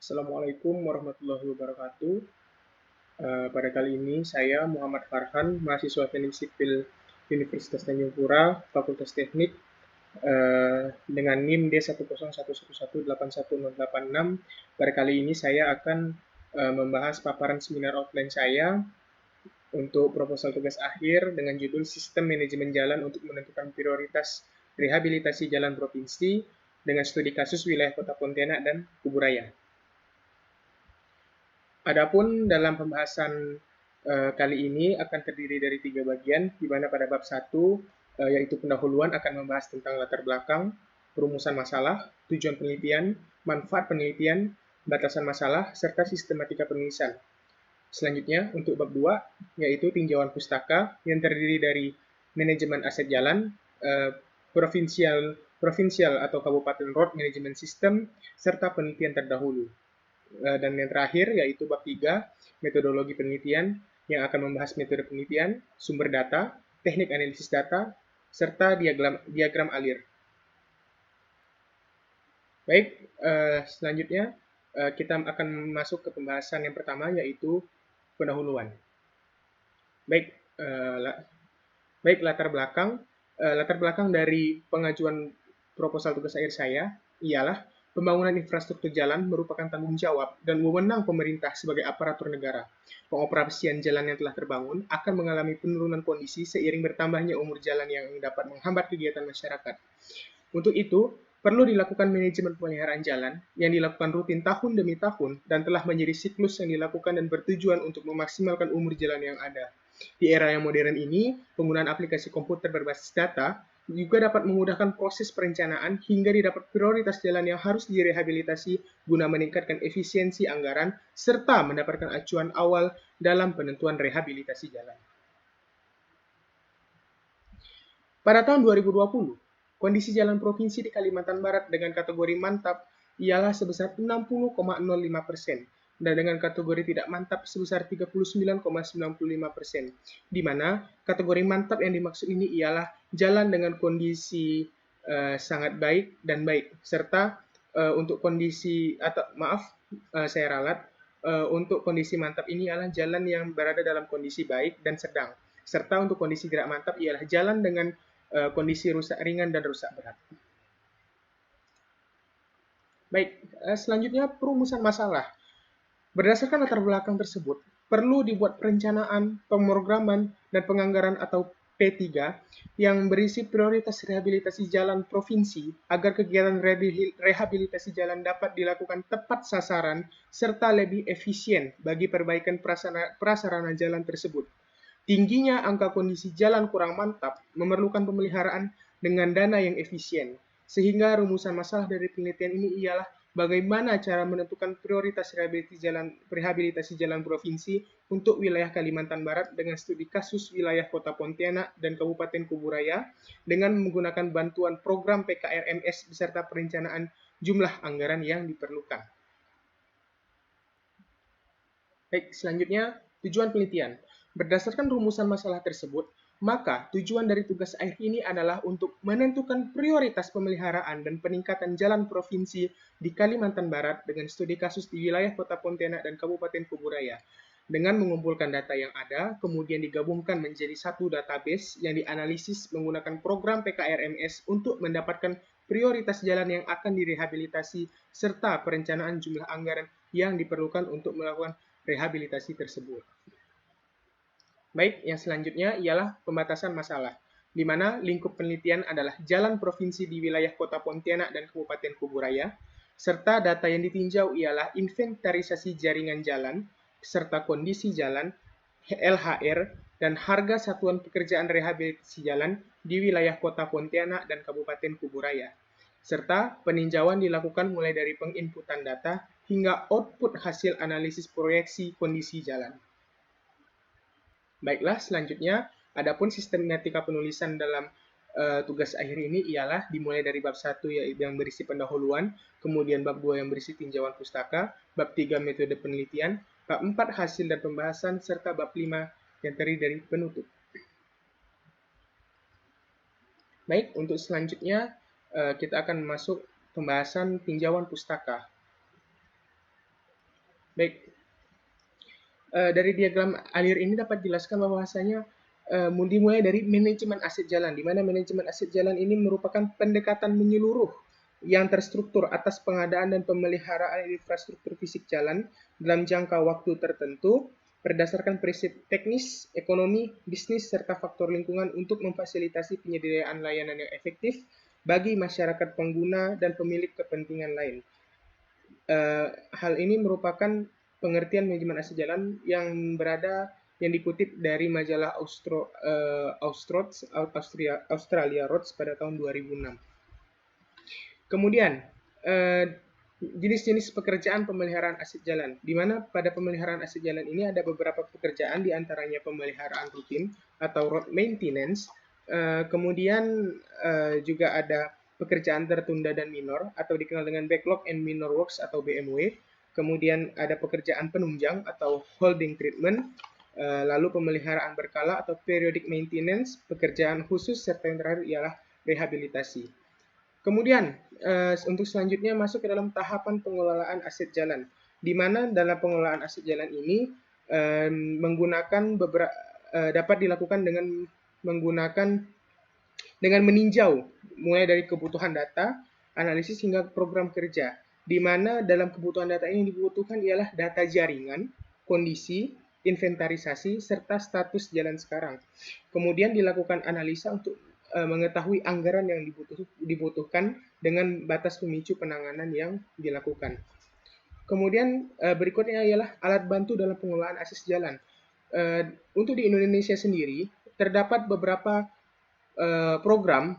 Assalamualaikum warahmatullahi wabarakatuh. Pada kali ini saya Muhammad Farhan, mahasiswa Teknik Sipil Universitas Tanjung Pura, Fakultas Teknik, dengan NIM D101118186. Pada kali ini saya akan membahas paparan seminar offline saya untuk proposal tugas akhir dengan judul Sistem Manajemen Jalan untuk Menentukan Prioritas Rehabilitasi Jalan Provinsi dengan studi kasus wilayah Kota Pontianak dan Kuburaya. Adapun dalam pembahasan kali ini akan terdiri dari 3 bagian, di mana pada bab 1, yaitu pendahuluan, akan membahas tentang latar belakang, perumusan masalah, tujuan penelitian, manfaat penelitian, batasan masalah, serta sistematika penulisan. Selanjutnya, untuk bab 2, yaitu tinjauan pustaka, yang terdiri dari manajemen aset jalan, provinsial atau kabupaten road management system, serta penelitian terdahulu. Dan yang terakhir yaitu bab 3, metodologi penelitian, yang akan membahas metode penelitian, sumber data, teknik analisis data, serta diagram alir. Baik, selanjutnya kita akan masuk ke pembahasan yang pertama, yaitu pendahuluan. Baik, latar belakang dari pengajuan proposal tugas akhir saya ialah pembangunan infrastruktur jalan merupakan tanggung jawab dan wewenang pemerintah sebagai aparatur negara. Pengoperasian jalan yang telah terbangun akan mengalami penurunan kondisi seiring bertambahnya umur jalan yang dapat menghambat kegiatan masyarakat. Untuk itu, perlu dilakukan manajemen pemeliharaan jalan yang dilakukan rutin tahun demi tahun dan telah menjadi siklus yang dilakukan dan bertujuan untuk memaksimalkan umur jalan yang ada. Di era yang modern ini, penggunaan aplikasi komputer berbasis data juga dapat memudahkan proses perencanaan hingga didapat prioritas jalan yang harus direhabilitasi guna meningkatkan efisiensi anggaran serta mendapatkan acuan awal dalam penentuan rehabilitasi jalan. Pada tahun 2020, kondisi jalan provinsi di Kalimantan Barat dengan kategori mantap ialah sebesar 60,05%, dan dengan kategori tidak mantap sebesar 39,95%, di mana kategori mantap yang dimaksud ini ialah jalan dengan kondisi sangat baik dan baik, serta untuk kondisi saya ralat, untuk kondisi mantap ini ialah jalan yang berada dalam kondisi baik dan sedang, serta untuk kondisi tidak mantap ialah jalan dengan kondisi rusak ringan dan rusak berat. Baik, selanjutnya perumusan masalah. Berdasarkan latar belakang tersebut, perlu dibuat perencanaan, pemrograman, dan penganggaran atau P3 yang berisi prioritas rehabilitasi jalan provinsi agar kegiatan rehabilitasi jalan dapat dilakukan tepat sasaran serta lebih efisien bagi perbaikan prasarana jalan tersebut. Tingginya angka kondisi jalan kurang mantap memerlukan pemeliharaan dengan dana yang efisien, sehingga rumusan masalah dari penelitian ini ialah bagaimana cara menentukan prioritas rehabilitasi jalan provinsi untuk wilayah Kalimantan Barat dengan studi kasus wilayah Kota Pontianak dan Kabupaten Kuburaya dengan menggunakan bantuan program PKRMS beserta perencanaan jumlah anggaran yang diperlukan. Baik, selanjutnya tujuan penelitian. Berdasarkan rumusan masalah tersebut, maka tujuan dari tugas akhir ini adalah untuk menentukan prioritas pemeliharaan dan peningkatan jalan provinsi di Kalimantan Barat dengan studi kasus di wilayah Kota Pontianak dan Kabupaten Kuburaya. Dengan mengumpulkan data yang ada, kemudian digabungkan menjadi satu database yang dianalisis menggunakan program PKRMS untuk mendapatkan prioritas jalan yang akan direhabilitasi serta perencanaan jumlah anggaran yang diperlukan untuk melakukan rehabilitasi tersebut. Baik, yang selanjutnya ialah pembatasan masalah, di mana lingkup penelitian adalah jalan provinsi di wilayah Kota Pontianak dan Kabupaten Kuburaya, serta data yang ditinjau ialah inventarisasi jaringan jalan, serta kondisi jalan, LHR, dan harga satuan pekerjaan rehabilitasi jalan di wilayah Kota Pontianak dan Kabupaten Kuburaya, serta peninjauan dilakukan mulai dari penginputan data hingga output hasil analisis proyeksi kondisi jalan. Baiklah, selanjutnya, adapun sistematika penulisan dalam tugas akhir ini ialah dimulai dari bab 1 yang berisi pendahuluan, kemudian bab 2 yang berisi tinjauan pustaka, bab 3 metode penelitian, bab 4 hasil dan pembahasan, serta bab 5 yang terdiri dari penutup. Baik, untuk selanjutnya kita akan masuk pembahasan tinjauan pustaka. Baik, dari diagram alir ini dapat dijelaskan bahwasanya dimulai dari manajemen aset jalan, di mana manajemen aset jalan ini merupakan pendekatan menyeluruh yang terstruktur atas pengadaan dan pemeliharaan infrastruktur fisik jalan dalam jangka waktu tertentu berdasarkan prinsip teknis, ekonomi, bisnis, serta faktor lingkungan untuk memfasilitasi penyediaan layanan yang efektif bagi masyarakat pengguna dan pemilik kepentingan lain. Hal ini merupakan pengertian manajemen aset jalan yang dikutip dari majalah Australia Roads pada tahun 2006. Kemudian, jenis-jenis pekerjaan pemeliharaan aset jalan, di mana pada pemeliharaan aset jalan ini ada beberapa pekerjaan, di antaranya pemeliharaan rutin atau road maintenance, kemudian juga ada pekerjaan tertunda dan minor atau dikenal dengan backlog and minor works atau BMW, kemudian ada pekerjaan penunjang atau holding treatment, lalu pemeliharaan berkala atau periodic maintenance, pekerjaan khusus, serta yang terakhir ialah rehabilitasi. Kemudian, untuk selanjutnya masuk ke dalam tahapan pengelolaan aset jalan, di mana dalam pengelolaan aset jalan ini dapat dilakukan dengan meninjau mulai dari kebutuhan data, analisis hingga program kerja, di mana dalam kebutuhan data ini dibutuhkan ialah data jaringan, kondisi, inventarisasi, serta status jalan sekarang. Kemudian dilakukan analisa untuk mengetahui anggaran yang dibutuhkan dengan batas pemicu penanganan yang dilakukan. Kemudian berikutnya ialah alat bantu dalam pengelolaan aset jalan. Untuk di Indonesia sendiri terdapat beberapa program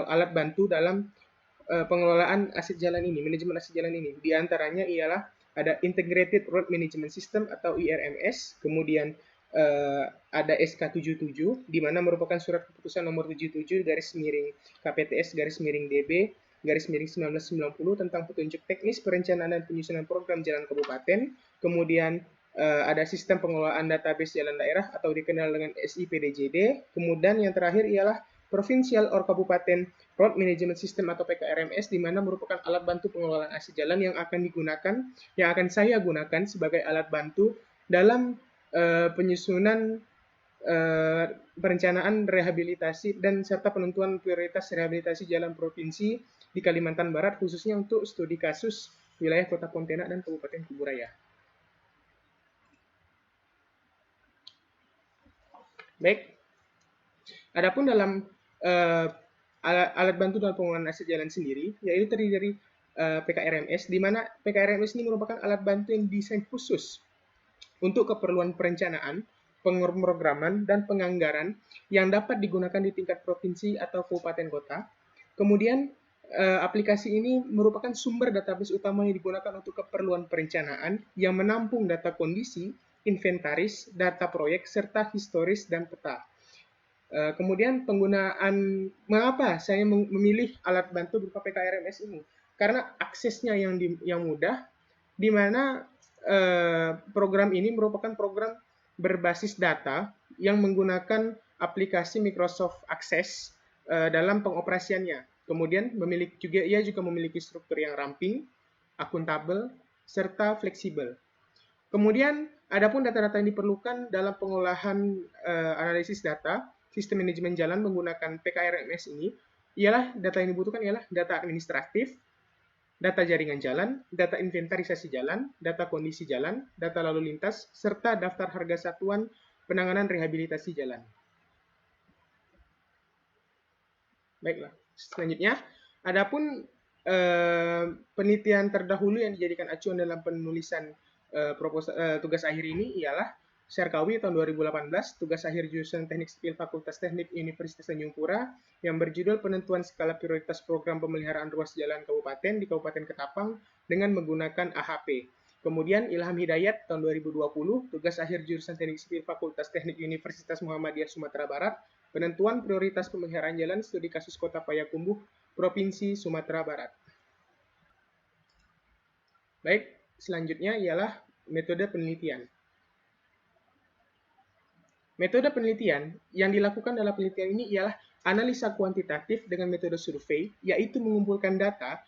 alat bantu dalam pengelolaan aset jalan ini, manajemen aset jalan ini. Di antaranya ialah ada Integrated Road Management System atau IRMS, kemudian ada SK77, di mana merupakan surat keputusan nomor 77 garis miring KPTS garis miring DB garis miring 1990 tentang petunjuk teknis perencanaan dan penyusunan program jalan kabupaten. Kemudian ada sistem pengelolaan database jalan daerah atau dikenal dengan SIPDJD. Kemudian yang terakhir ialah Provincial or Kabupaten Road Management System atau PKRMS, di mana merupakan alat bantu pengelolaan aset jalan yang akan saya gunakan sebagai alat bantu dalam penyusunan perencanaan rehabilitasi dan serta penentuan prioritas rehabilitasi jalan provinsi di Kalimantan Barat, khususnya untuk studi kasus wilayah Kota Pontianak dan Kabupaten Kuburaya. Baik, adapun dalam alat bantu dalam pengelolaan aset jalan sendiri, yaitu terdiri dari PKRMS, di mana PKRMS ini merupakan alat bantu yang desain khusus untuk keperluan perencanaan, pemrograman, dan penganggaran yang dapat digunakan di tingkat provinsi atau kabupaten kota. Kemudian, aplikasi ini merupakan sumber database utama yang digunakan untuk keperluan perencanaan yang menampung data kondisi, inventaris, data proyek, serta historis dan peta. Kemudian mengapa saya memilih alat bantu berupa PKRMS ini? Karena aksesnya yang mudah, di mana program ini merupakan program berbasis data yang menggunakan aplikasi Microsoft Access dalam pengoperasiannya. Kemudian ia juga memiliki struktur yang ramping, akuntabel, serta fleksibel. Kemudian, adapun data-data yang diperlukan dalam pengolahan analisis data, sistem manajemen jalan menggunakan PKRMS ini, data yang dibutuhkan ialah data administratif, data jaringan jalan, data inventarisasi jalan, data kondisi jalan, data lalu lintas, serta daftar harga satuan penanganan rehabilitasi jalan. Baiklah, selanjutnya, adapun penelitian terdahulu yang dijadikan acuan dalam penulisan tugas akhir ini ialah Syarkawi tahun 2018, tugas akhir jurusan Teknik Sipil Fakultas Teknik Universitas Tanjung Pura yang berjudul Penentuan Skala Prioritas Program Pemeliharaan Ruas Jalan Kabupaten di Kabupaten Ketapang dengan menggunakan AHP. Kemudian Ilham Hidayat tahun 2020, tugas akhir jurusan Teknik Sipil Fakultas Teknik Universitas Muhammadiyah Sumatera Barat, Penentuan Prioritas Pemeliharaan Jalan Studi Kasus Kota Payakumbuh, Provinsi Sumatera Barat. Baik, selanjutnya ialah metode penelitian. Metode penelitian yang dilakukan dalam penelitian ini ialah analisa kuantitatif dengan metode survei, yaitu mengumpulkan data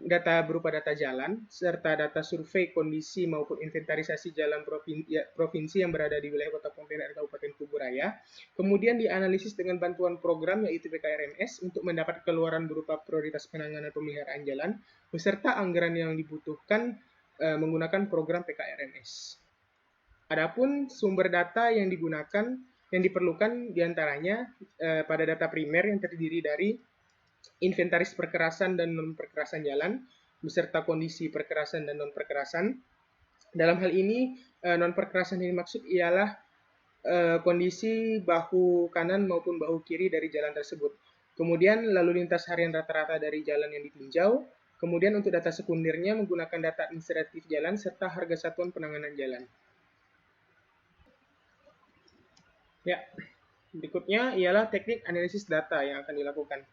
data berupa data jalan, serta data survei kondisi maupun inventarisasi jalan provinsi yang berada di wilayah Kota Pontianak dan Kabupaten Kuburaya. Kemudian dianalisis dengan bantuan program yaitu PKRMS untuk mendapat keluaran berupa prioritas penanganan pemeliharaan jalan, beserta anggaran yang dibutuhkan menggunakan program PKRMS. Adapun sumber data yang digunakan, yang diperlukan diantaranya pada data primer yang terdiri dari inventaris perkerasan dan non-perkerasan jalan, beserta kondisi perkerasan dan non-perkerasan. Dalam hal ini, non-perkerasan yang dimaksud ialah kondisi bahu kanan maupun bahu kiri dari jalan tersebut. Kemudian lalu lintas harian rata-rata dari jalan yang ditinjau. Kemudian untuk data sekundernya menggunakan data administratif jalan serta harga satuan penanganan jalan. Ya, berikutnya ialah teknik analisis data yang akan dilakukan,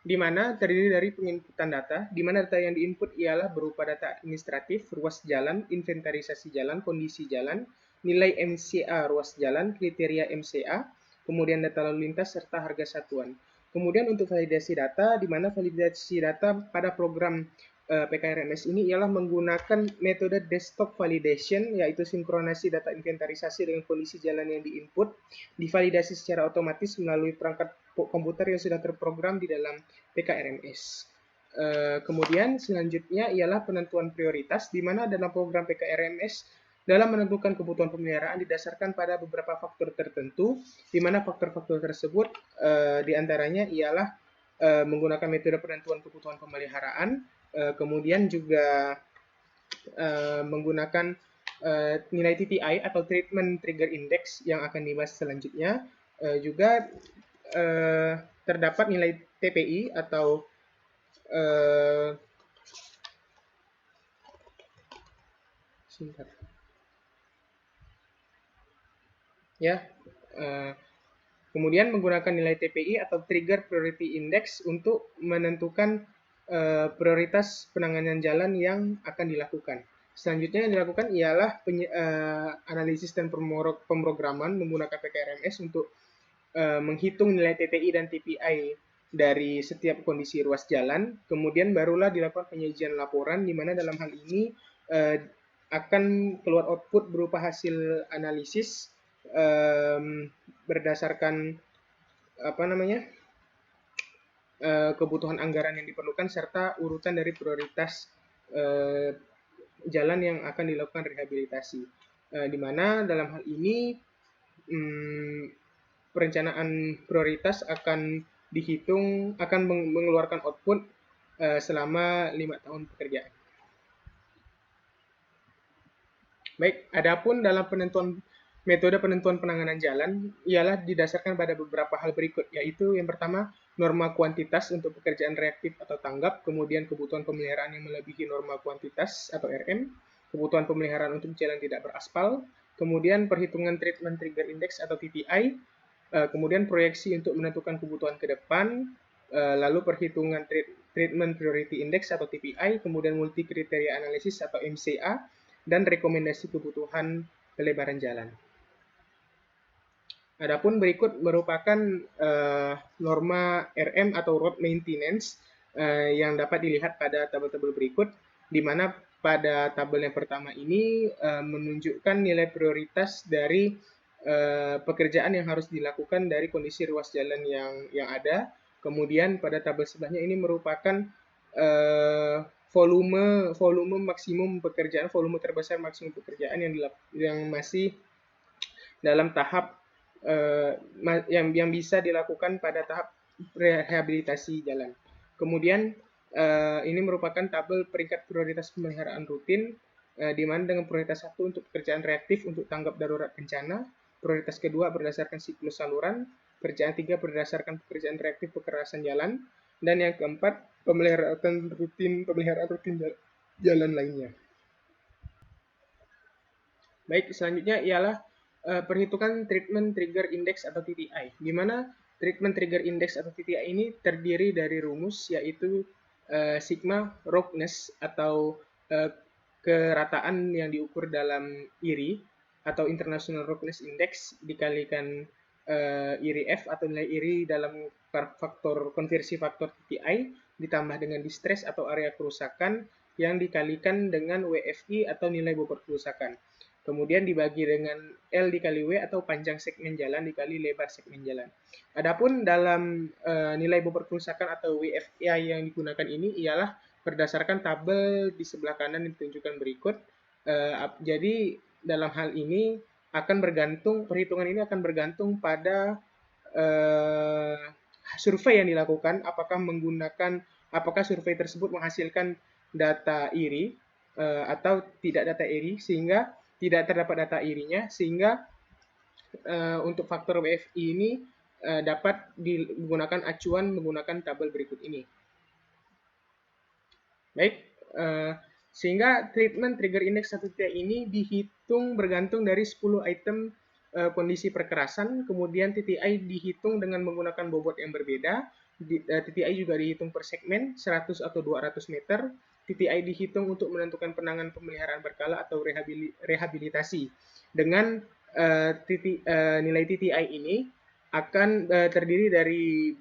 di mana terdiri dari penginputan data, di mana data yang diinput ialah berupa data administratif, ruas jalan, inventarisasi jalan, kondisi jalan, nilai MCA ruas jalan, kriteria MCA, kemudian data lalu lintas, serta harga satuan. Kemudian untuk validasi data, di mana validasi data pada program PKRMS ini ialah menggunakan metode desktop validation, yaitu sinkronasi data inventarisasi dengan kondisi jalan yang diinput, divalidasi secara otomatis melalui perangkat komputer yang sudah terprogram di dalam PKRMS. Kemudian selanjutnya ialah penentuan prioritas, di mana dalam program PKRMS dalam menentukan kebutuhan pemeliharaan didasarkan pada beberapa faktor tertentu, di mana faktor-faktor tersebut diantaranya ialah menggunakan metode penentuan kebutuhan pemeliharaan, kemudian juga menggunakan nilai TTI atau Treatment Trigger Index yang akan dibahas selanjutnya. Juga terdapat nilai TPI atau kemudian menggunakan nilai TPI atau Trigger Priority Index untuk menentukan prioritas penanganan jalan yang akan dilakukan. Selanjutnya yang dilakukan ialah analisis dan pemrograman menggunakan PKRMS untuk menghitung nilai TTI dan TPI dari setiap kondisi ruas jalan. Kemudian barulah dilakukan penyajian laporan, di mana dalam hal ini akan keluar output berupa hasil analisis berdasarkan kebutuhan anggaran yang diperlukan serta urutan dari prioritas jalan yang akan dilakukan rehabilitasi, di mana dalam hal ini perencanaan prioritas akan dihitung, akan mengeluarkan output selama 5 tahun pekerjaan. Baik, adapun dalam metode penentuan penanganan jalan ialah didasarkan pada beberapa hal berikut, yaitu yang pertama, norma kuantitas untuk pekerjaan reaktif atau tanggap, kemudian kebutuhan pemeliharaan yang melebihi norma kuantitas atau RM, kebutuhan pemeliharaan untuk jalan tidak beraspal, kemudian perhitungan Treatment Trigger Index atau TTI, kemudian proyeksi untuk menentukan kebutuhan ke depan, lalu perhitungan Treatment Priority Index atau TPI, kemudian multi kriteria analisis atau MCA, dan rekomendasi kebutuhan pelebaran jalan. Adapun berikut merupakan norma RM atau road maintenance yang dapat dilihat pada tabel-tabel berikut, di mana pada tabel yang pertama ini menunjukkan nilai prioritas dari pekerjaan yang harus dilakukan dari kondisi ruas jalan yang ada. Kemudian pada tabel sebelahnya ini merupakan volume maksimum pekerjaan, volume terbesar maksimum pekerjaan yang masih dalam tahap yang bisa dilakukan pada tahap rehabilitasi jalan. Kemudian ini merupakan tabel peringkat prioritas pemeliharaan rutin, di mana dengan prioritas 1 untuk pekerjaan reaktif untuk tanggap darurat bencana, prioritas kedua berdasarkan siklus saluran, pekerjaan 3 berdasarkan pekerjaan reaktif kekerasan jalan, dan yang keempat pemeliharaan rutin jalan lainnya. Baik, selanjutnya ialah perhitungan Treatment Trigger Index atau TTI, di mana Treatment Trigger Index atau TTI ini terdiri dari rumus, yaitu sigma roughness atau kerataan yang diukur dalam IRI atau International Roughness Index dikalikan IRI F atau nilai IRI dalam konversi faktor TTI ditambah dengan distress atau area kerusakan yang dikalikan dengan WFI atau nilai bobot kerusakan. Kemudian dibagi dengan L dikali W atau panjang segmen jalan dikali lebar segmen jalan. Adapun dalam nilai bobot kerusakan atau WFI yang digunakan ini ialah berdasarkan tabel di sebelah kanan yang ditunjukkan berikut. Jadi dalam hal ini akan bergantung, perhitungan ini akan bergantung pada survei yang dilakukan, apakah survei tersebut menghasilkan data IRI atau tidak data IRI, sehingga tidak terdapat data IRI-nya, sehingga untuk faktor WFI ini dapat digunakan acuan menggunakan tabel berikut ini. Baik, sehingga treatment trigger index 1 TTI ini dihitung bergantung dari 10 item kondisi perkerasan, kemudian TTI dihitung dengan menggunakan bobot yang berbeda, TTI juga dihitung per segmen 100 atau 200 meter, TTI dihitung untuk menentukan penanganan pemeliharaan berkala atau rehabilitasi. Dengan nilai TTI ini akan terdiri dari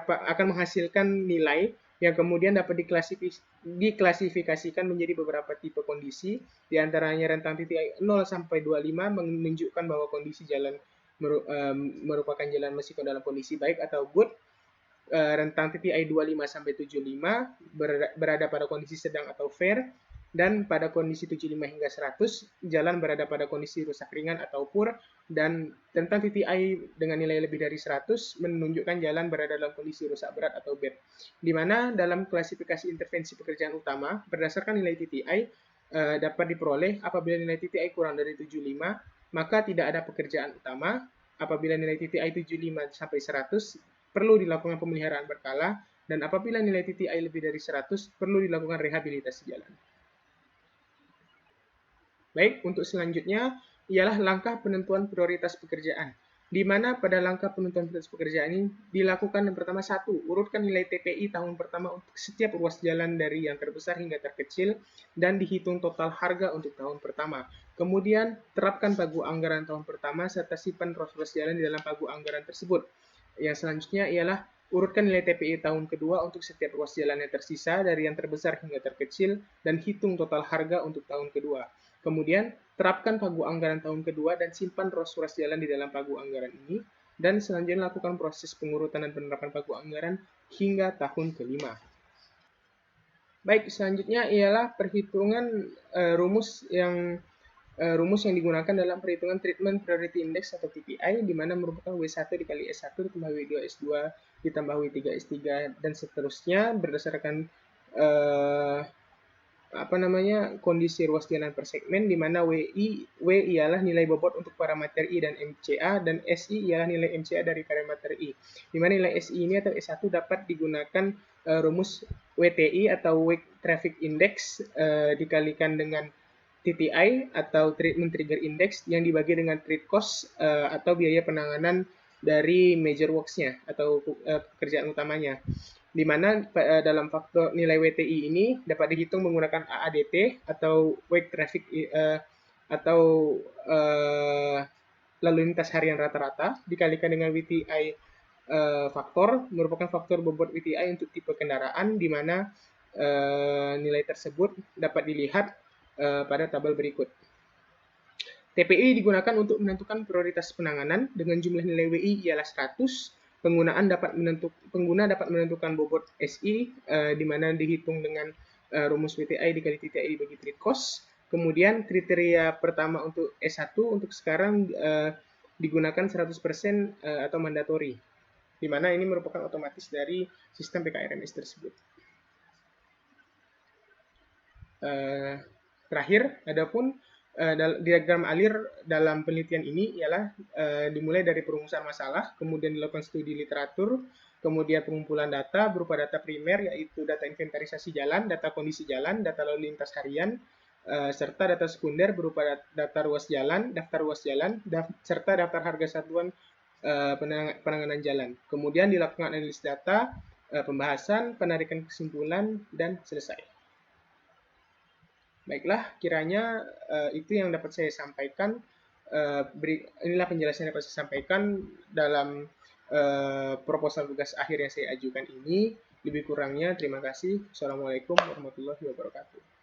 akan menghasilkan nilai yang kemudian dapat diklasifikasikan menjadi beberapa tipe kondisi, diantaranya rentang TTI 0 sampai 25 menunjukkan bahwa kondisi jalan merupakan jalan mesikon dalam kondisi baik atau good. Rentang TTI 25 sampai 75 berada pada kondisi sedang atau fair, dan pada kondisi 75 hingga 100 jalan berada pada kondisi rusak ringan atau poor, dan tentang TTI dengan nilai lebih dari 100 menunjukkan jalan berada dalam kondisi rusak berat atau bad. Di mana dalam klasifikasi intervensi pekerjaan utama berdasarkan nilai TTI dapat diperoleh apabila nilai TTI kurang dari 75 maka tidak ada pekerjaan utama. Apabila nilai TTI 75 sampai 100 perlu dilakukan pemeliharaan berkala, dan apabila nilai TTI lebih dari 100 perlu dilakukan rehabilitasi jalan. Baik, untuk selanjutnya ialah langkah penentuan prioritas pekerjaan, di mana pada langkah penentuan prioritas pekerjaan ini dilakukan yang pertama, 1. Urutkan nilai TPI tahun pertama untuk setiap ruas jalan dari yang terbesar hingga terkecil dan dihitung total harga untuk tahun pertama. Kemudian terapkan pagu anggaran tahun pertama serta simpan ruas jalan di dalam pagu anggaran tersebut. Yang selanjutnya ialah urutkan nilai TPI tahun kedua untuk setiap ruas jalan yang tersisa dari yang terbesar hingga terkecil dan hitung total harga untuk tahun kedua. Kemudian terapkan pagu anggaran tahun kedua dan simpan ruas jalan di dalam pagu anggaran ini. Dan selanjutnya lakukan proses pengurutan dan penerapan pagu anggaran hingga tahun kelima. Baik, selanjutnya ialah perhitungan rumus yang digunakan dalam perhitungan treatment priority index atau TPI, di mana merupakan W1 dikali S1 ditambah W2 S2 ditambah W3 S3 dan seterusnya berdasarkan kondisi ruas jalan per segmen, di mana W ialah nilai bobot untuk parameter I dan MCA, dan SI ialah nilai MCA dari parameter I. Di mana nilai SI ini atau S1 dapat digunakan rumus WTI atau Weight Traffic Index dikalikan dengan TTI atau Treatment Trigger Index yang dibagi dengan treat cost atau biaya penanganan dari major works-nya atau pekerjaan utamanya. Di mana dalam faktor nilai WTI ini dapat dihitung menggunakan AADT atau Weight Traffic atau lalu lintas harian rata-rata dikalikan dengan WTI faktor, merupakan faktor bobot WTI untuk tipe kendaraan, di mana nilai tersebut dapat dilihat pada tabel berikut. TPI digunakan untuk menentukan prioritas penanganan dengan jumlah nilai WI ialah 100. Pengguna dapat menentukan bobot SI di mana dihitung dengan rumus WTI dikali TTI dibagi treat cost. Kemudian kriteria pertama untuk S1 untuk sekarang digunakan 100% atau mandatory, di mana ini merupakan otomatis dari sistem PKRMS tersebut. Terakhir, adapun diagram alir dalam penelitian ini ialah dimulai dari perumusan masalah, kemudian dilakukan studi literatur, kemudian pengumpulan data berupa data primer yaitu data inventarisasi jalan, data kondisi jalan, data lalu lintas harian, serta data sekunder berupa data ruas jalan, daftar ruas jalan, serta daftar harga satuan penanganan jalan. Kemudian dilakukan analisis data, pembahasan, penarikan kesimpulan, dan selesai. Baiklah, kiranya itu yang dapat saya sampaikan. Inilah penjelasan yang dapat saya sampaikan dalam proposal tugas akhir yang saya ajukan ini. Lebih kurangnya terima kasih. Assalamualaikum warahmatullahi wabarakatuh.